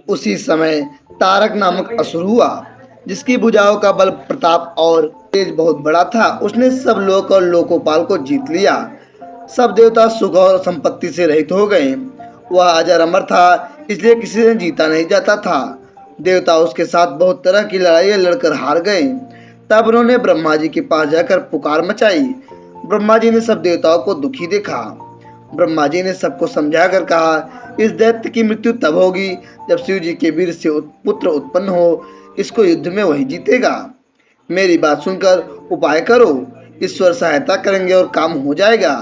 उसी समय तारक नामक असुर हुआ, जिसकी भुजाओं का बल, प्रताप और तेज बहुत बड़ा था। उसने सब लोक और लोकोपाल को जीत लिया। सब देवता सुख और संपत्ति से रहित हो गए। वह अजर अमर था, इसलिए किसी ने जीता नहीं जाता था। देवता उसके साथ बहुत तरह की लड़ाइयाँ लड़कर हार गए। तब उन्होंने ब्रह्मा जी के पास जाकर पुकार मचाई। ब्रह्मा जी ने सब देवताओं को दुखी देखा। ब्रह्मा जी ने सबको समझाकर कहा, इस दैत्य की मृत्यु तब होगी जब शिव जी के वीर से पुत्र उत्पन्न हो। इसको युद्ध में वही जीतेगा। मेरी बात सुनकर उपाय करो, ईश्वर सहायता करेंगे और काम हो जाएगा।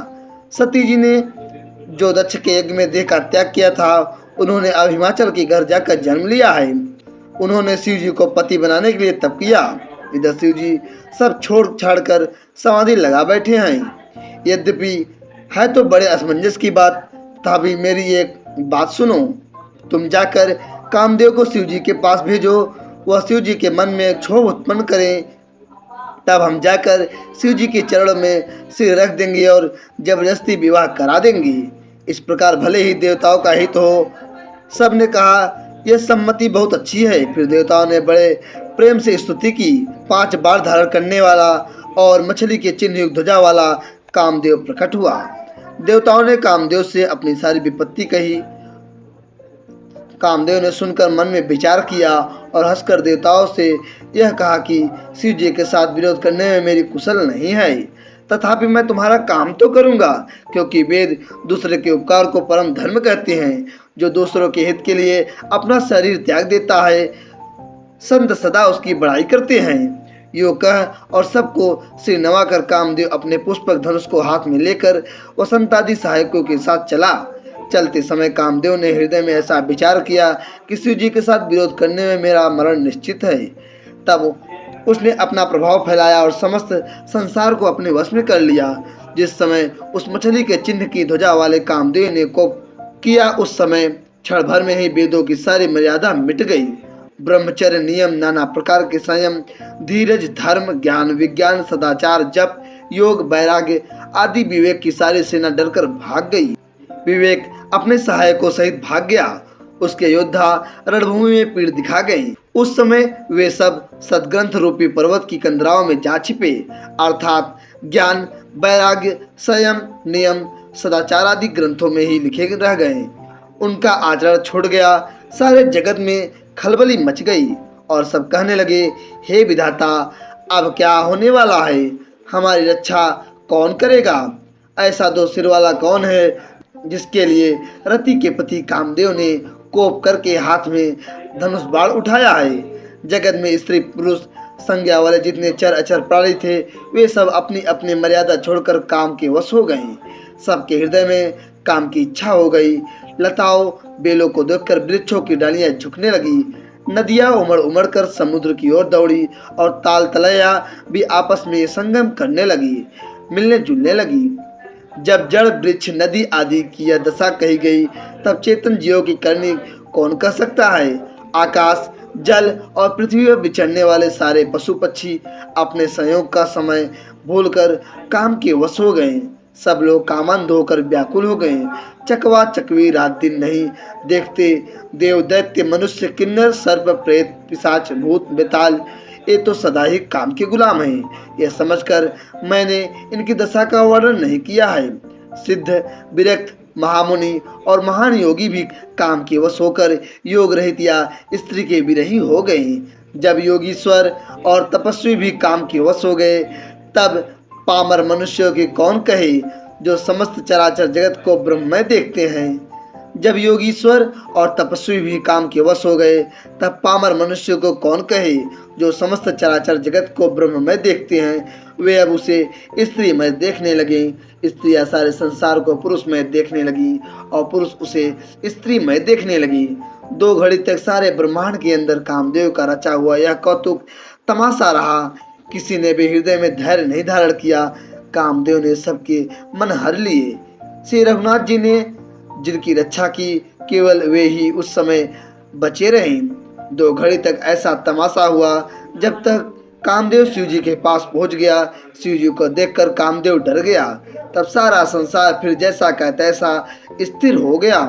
सती जी ने जो दक्ष के यज्ञ में देह का त्याग किया था, उन्होंने अब हिमाचल के घर जाकर जन्म लिया है। उन्होंने शिव जी को पति बनाने के लिए तप किया। इधर शिव जी सब छोड़ छाड़ कर समाधि लगा बैठे हैं। यद्यपि है तो बड़े असमंजस की बात, तभी मेरी एक बात सुनो। तुम जाकर कामदेव को शिव जी के पास भेजो। वह शिव जी के मन में क्षोभ उत्पन्न करें, तब हम जाकर शिव जी के चरणों में सिर रख देंगे और जबरदस्ती विवाह करा देंगे। इस प्रकार भले ही देवताओं का हित हो। सब ने कहा, यह सम्मति बहुत अच्छी है। फिर देवताओं ने बड़े प्रेम से स्तुति की। 5 बार धारण करने वाला और मछली के चिन्ह युक्त ध्वजा वाला कामदेव प्रकट हुआ। देवताओं ने कामदेव से अपनी सारी विपत्ति कही। कामदेव ने सुनकर मन में विचार किया और हंसकर देवताओं से यह कहा कि शिव जी के साथ विरोध करने में मेरी कुशल नहीं है, तथापि मैं तुम्हारा काम तो करूंगा, क्योंकि वेद दूसरे के उपकार को परम धर्म कहते हैं। जो दूसरों के हित के लिए अपना शरीर त्याग देता है, संत सदा उसकी बड़ाई करते हैं। यो कह और सबको सिर नवाकर कामदेव अपने पुष्पक धनुष को हाथ में लेकर वसंतादि सहायकों के साथ चला। चलते समय कामदेव ने हृदय में ऐसा विचार किया कि शिव जी के साथ विरोध करने में मेरा मरण निश्चित है। तब उसने अपना प्रभाव फैलाया और समस्त संसार को अपने वश में कर लिया। जिस समय उस मछली के चिन्ह की ध्वजा वाले कामदेव ने कोप किया, उस समय क्षण भर में ही वेदों की सारी मर्यादा मिट गई। ब्रह्मचर्य, नियम, नाना प्रकार के संयम, धीरज, धर्म, ज्ञान, विज्ञान, सदाचार, जप, योग, वैराग्य आदि विवेक की सारी सेना डरकर भाग गई। विवेक अपने सहायकों सहित भाग गया। उसके योद्धा रणभूमि में पीड़ दिखा गए। उस समय वे सब सदग्रंथ रूपी पर्वत की कंदराओं में जा छिपे, अर्थात ज्ञान, वैराग्य, संयम, नियम, सदाचार आदि ग्रंथों में ही लिखे रह गए। उनका आचरण छूट गया। सारे जगत में खलबली मच गई और सब कहने लगे, हे विधाता, अब क्या होने वाला है? हमारी रक्षा कौन करेगा? ऐसा दो सिर वाला कौन है जिसके लिए रति के पति कामदेव ने कोप करके हाथ में धनुष बाण उठाया है? जगत में स्त्री पुरुष संज्ञा वाले जितने चर अचर प्राणी थे, वे सब अपनी अपनी मर्यादा छोड़कर काम के वश हो गए। सबके हृदय में काम की इच्छा हो गई। लताओं बेलों को देखकर वृक्षों की डालियां झुकने लगी। नदियां उमड़ उमड़ कर समुद्र की ओर दौड़ी और ताल तलैया भी आपस में संगम करने लगी, मिलने जुलने लगी। जब जड़, वृक्ष, नदी आदि की यह दशा कही गई, तब चेतन जीवों की करनी कौन कह सकता है? आकाश, जल और पृथ्वी पर विचरने वाले सारे पशु पक्षी अपने संयोग का समय भूलकर काम के वश हो गए। सब लोग कामांध होकर व्याकुल हो गए। चकवा चकवी रात दिन नहीं देखते। देव, दैत्य, मनुष्य, किन्नर, सर्प, प्रेत, पिशाच, भूत, बेताल, ये तो सदा ही काम के गुलाम हैं। यह समझकर मैंने इनकी दशा का वर्णन नहीं किया है। सिद्ध, विरक्त, महामुनि और महान योगी भी काम के वश होकर योग रहित या स्त्री के विरही हो गए। जब योगीश्वर और तपस्वी भी काम के वश हो गए, तब पामर मनुष्यों की कौन कहे, जो समस्त चराचर जगत को ब्रह्ममय देखते हैं। जब योगीश्वर और तपस्वी भी काम के वश हो गए, तब पामर मनुष्यों को कौन कहे, जो समस्त चराचर जगत को ब्रह्ममय देखते हैं। वे अब उसे स्त्रीमय देखने लगे। स्त्रियां सारे संसार को पुरुषमय देखने लगी और पुरुष उसे स्त्रीमय देखने लगी। 2 घड़ी तक सारे ब्रह्मांड के अंदर कामदेव का रचा हुआ यह कौतुक तमाशा रहा। किसी ने भी हृदय में धैर्य नहीं धारण किया। कामदेव ने सबके मन हर लिए। श्री रघुनाथ जी ने जिनकी रक्षा की, केवल वे ही उस समय बचे रहे। 2 घड़ी तक ऐसा तमाशा हुआ। जब तक कामदेव शिव जी के पास पहुंच गया, शिव जी को देखकर कामदेव डर गया। तब सारा संसार फिर जैसा का तैसा स्थिर हो गया।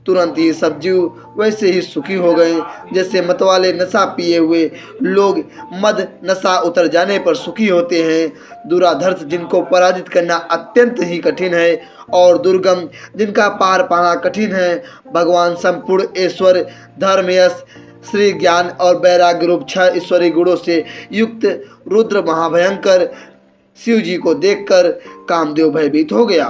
तुरंत ही सब जीव वैसे ही सुखी हो गए जैसे मतवाले नशा पिए हुए लोग मद नशा उतर जाने पर सुखी होते हैं। दुराधर्ष जिनको पराजित करना अत्यंत ही कठिन है और दुर्गम जिनका पार पाना कठिन है, भगवान संपूर्ण ईश्वर धर्म यश श्री ज्ञान और वैराग्य रूप 6 ईश्वरीय गुणों से युक्त रुद्र महाभयंकर शिव जी को देखकर कामदेव भयभीत हो गया।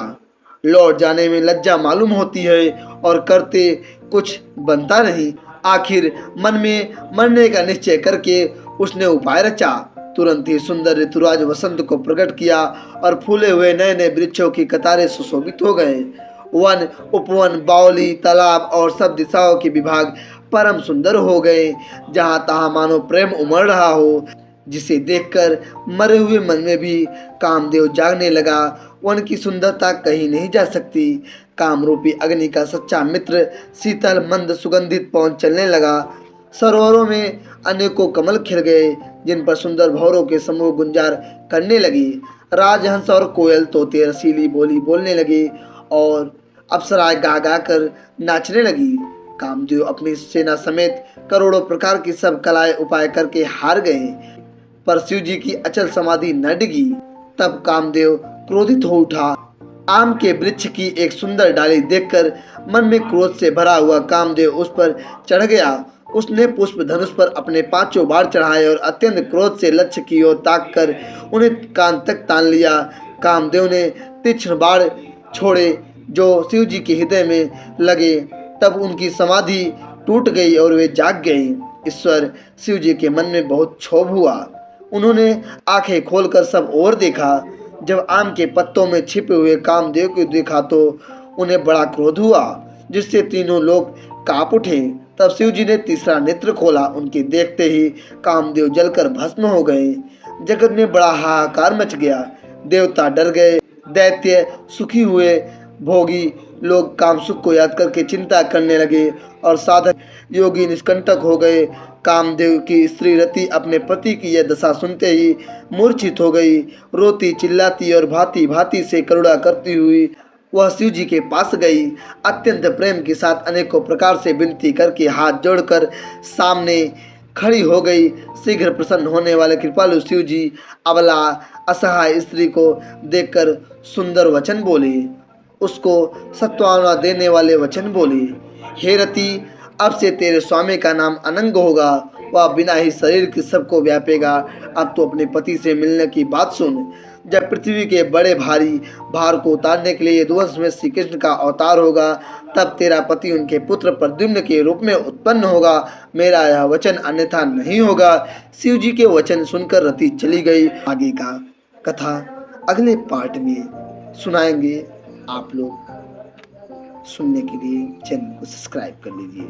लौट जाने में लज्जा मालूम होती है और करते कुछ बनता नहीं। आखिर मन में मरने का निश्चय करके उसने उपाय रचा। तुरंत ही सुंदर ऋतुराज वसंत को प्रकट किया और फूले हुए नए नए वृक्षों की कतारें सुशोभित हो गए। वन उपवन बावली तालाब और सब दिशाओं के विभाग परम सुंदर हो गए। जहाँ तहाँ मानो प्रेम उमड़ रहा हो, जिसे देखकर मरे हुए मन में भी कामदेव जागने लगा। वन की सुंदरता कहीं नहीं जा सकती। कामरूपी अग्नि का सच्चा मित्र शीतल मंद सुगंधित पवन चलने लगा। सरोवरों में अनेकों कमल खिल गए जिन पर सुंदर भौरों के समूह गुंजार करने लगी। राजहंस और कोयल तोते रसीली बोली बोलने लगे और अप्सराएं गा गा कर नाचने लगी। कामदेव अपनी सेना समेत करोड़ों प्रकार की सब कलाएं उपाय करके हार गए, पर शिव जी की अचल समाधि न डिगी। तब कामदेव क्रोधित हो उठा। आम के वृक्ष की एक सुंदर डाली देखकर मन में क्रोध से भरा हुआ कामदेव उस पर चढ़ गया। उसने पुष्प धनुष पर अपने 5 बाण चढ़ाए और अत्यंत क्रोध से लक्ष्य की ओर ताक कर उन्हें कान तक तान लिया। कामदेव ने तीक्ष्ण बाण छोड़े जो शिव जी के हृदय में लगे। तब उनकी समाधि टूट गई और वे जाग गए। ईश्वर शिव जी के मन में बहुत क्षोभ हुआ। उन्होंने आंखें खोलकर सब ओर देखा। जब आम के पत्तों में छिपे हुए कामदेव को देखा तो उन्हें बड़ा क्रोध हुआ, जिससे तीनों लोग कांप उठे। तब शिव जी ने तीसरा नेत्र खोला। उनके देखते ही कामदेव जलकर भस्म हो गए। जगत में बड़ा हाहाकार मच गया। देवता डर गए, दैत्य सुखी हुए, भोगी लोग कामसुख को याद करके चिंता करने लगे और साधक योगी निष्कंटक हो गए। कामदेव की स्त्री रति अपने पति की यह दशा सुनते ही मूर्छित हो गई। रोती चिल्लाती और भांति भांति से करुणा करती हुई वह शिव जी के पास गई। अत्यंत प्रेम के साथ अनेकों प्रकार से विनती करके हाथ जोड़कर सामने खड़ी हो गई। शीघ्र प्रसन्न होने वाले कृपालु शिव जी अबला असहाय स्त्री को देखकर सुंदर वचन बोले, उसको सत्वाना देने वाले वचन बोले, हे रति, अब से तेरे स्वामी का नाम अनंग होगा। वह बिना ही शरीर के सबको व्यापेगा। अब तो अपने पति से मिलने की बात सुन। जब पृथ्वी के बड़े भारी भार को उतारने के लिए यदुवंश में श्री कृष्ण का अवतार होगा, तब तेरा पति उनके पुत्र प्रद्युम्न के रूप में उत्पन्न होगा। मेरा यह वचन अन्यथा नहीं होगा। शिव जी के वचन सुनकर रति चली गई। आगे का कथा अगले पार्ट में सुनाएंगे। आप लोग सुनने के लिए चैनल को सब्सक्राइब कर लीजिए।